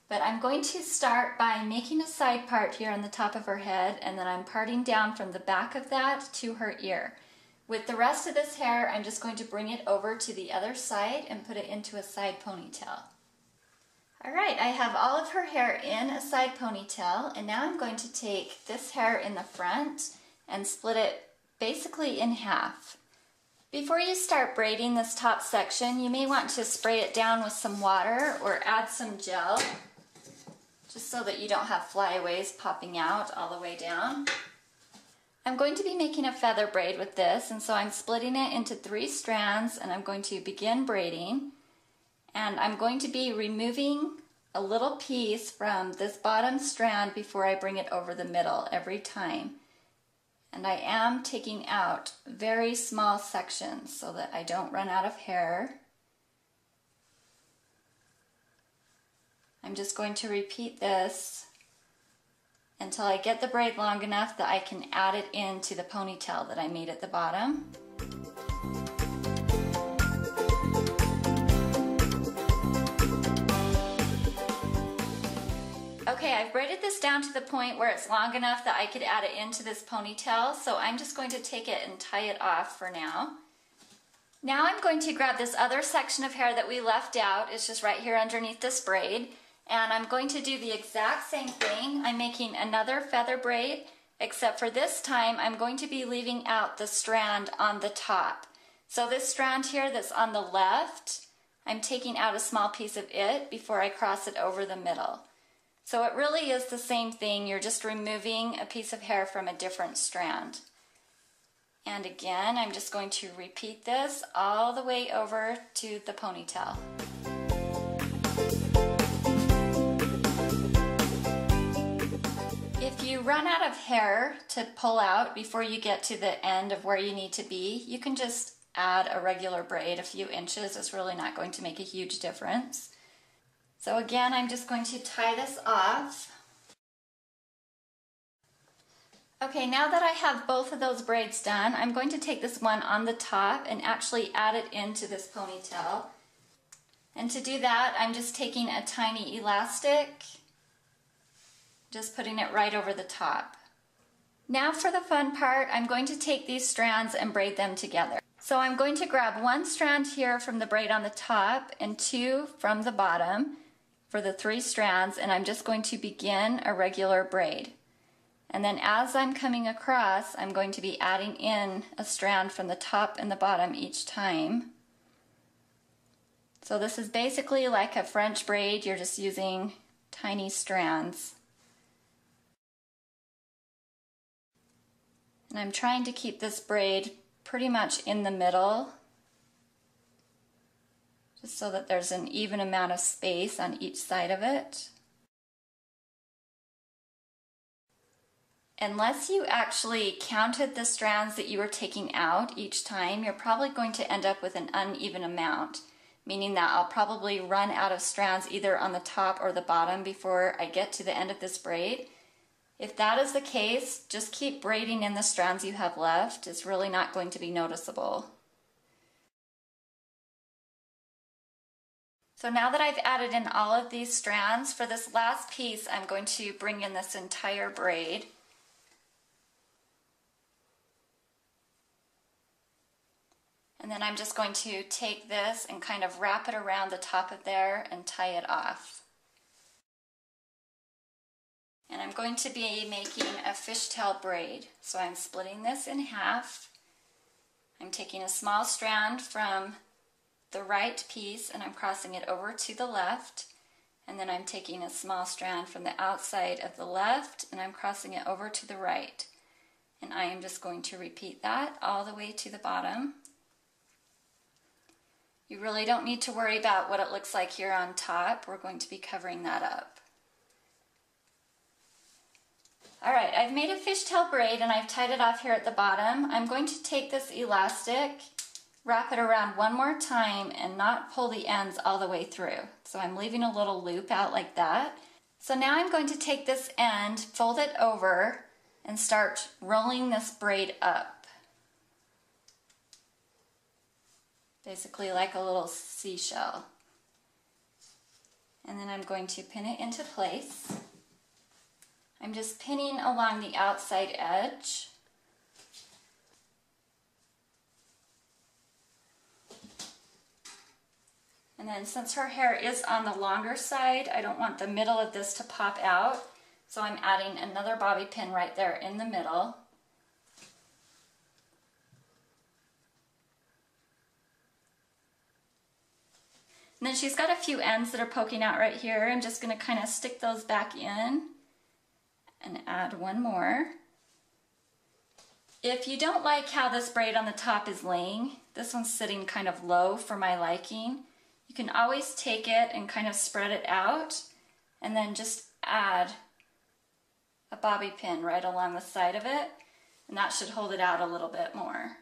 But I'm going to start by making a side part here on the top of her head, and then I'm parting down from the back of that to her ear. With the rest of this hair, I'm just going to bring it over to the other side and put it into a side ponytail. Alright, I have all of her hair in a side ponytail, and now I'm going to take this hair in the front and split it basically in half. Before you start braiding this top section, you may want to spray it down with some water or add some gel, just so that you don't have flyaways popping out all the way down. I'm going to be making a feather braid with this, and so I'm splitting it into 3 strands, and I'm going to begin braiding. And I'm going to be removing a little piece from this bottom strand before I bring it over the middle every time. And I am taking out very small sections so that I don't run out of hair. I'm just going to repeat this until I get the braid long enough that I can add it into the ponytail that I made at the bottom. Okay, I've braided this down to the point where it's long enough that I could add it into this ponytail, so I'm just going to take it and tie it off for now. Now I'm going to grab this other section of hair that we left out. It's just right here underneath this braid. And I'm going to do the exact same thing. I'm making another feather braid, except for this time I'm going to be leaving out the strand on the top. So this strand here that's on the left, I'm taking out a small piece of it before I cross it over the middle. So it really is the same thing, you're just removing a piece of hair from a different strand. And again, I'm just going to repeat this all the way over to the ponytail. If you run out of hair to pull out before you get to the end of where you need to be, you can just add a regular braid a few inches. It's really not going to make a huge difference. So again, I'm just going to tie this off. Okay, now that I have both of those braids done, I'm going to take this one on the top and actually add it into this ponytail. And to do that, I'm just taking a tiny elastic, just putting it right over the top. Now for the fun part, I'm going to take these strands and braid them together. So I'm going to grab 1 strand here from the braid on the top and 2 from the bottom for the 3 strands, and I'm just going to begin a regular braid. And then as I'm coming across, I'm going to be adding in a strand from the top and the bottom each time. So this is basically like a French braid, you're just using tiny strands. And I'm trying to keep this braid pretty much in the middle, just so that there's an even amount of space on each side of it. Unless you actually counted the strands that you were taking out each time, you're probably going to end up with an uneven amount, meaning that I'll probably run out of strands either on the top or the bottom before I get to the end of this braid. If that is the case, just keep braiding in the strands you have left. It's really not going to be noticeable. So now that I've added in all of these strands, for this last piece I'm going to bring in this entire braid. And then I'm just going to take this and kind of wrap it around the top of there and tie it off. And I'm going to be making a fishtail braid. So I'm splitting this in half. I'm taking a small strand from the right piece and I'm crossing it over to the left. And then I'm taking a small strand from the outside of the left and I'm crossing it over to the right. And I am just going to repeat that all the way to the bottom. You really don't need to worry about what it looks like here on top. We're going to be covering that up. Alright, I've made a fishtail braid and I've tied it off here at the bottom. I'm going to take this elastic, wrap it around one more time and not pull the ends all the way through. So I'm leaving a little loop out like that. So now I'm going to take this end, fold it over, and start rolling this braid up. Basically like a little seashell. And then I'm going to pin it into place. I'm just pinning along the outside edge. And then since her hair is on the longer side, I don't want the middle of this to pop out. So I'm adding another bobby pin right there in the middle. And then she's got a few ends that are poking out right here. I'm just going to kind of stick those back in and add one more. If you don't like how this braid on the top is laying, this one's sitting kind of low for my liking, you can always take it and kind of spread it out and then just add a bobby pin right along the side of it, and that should hold it out a little bit more.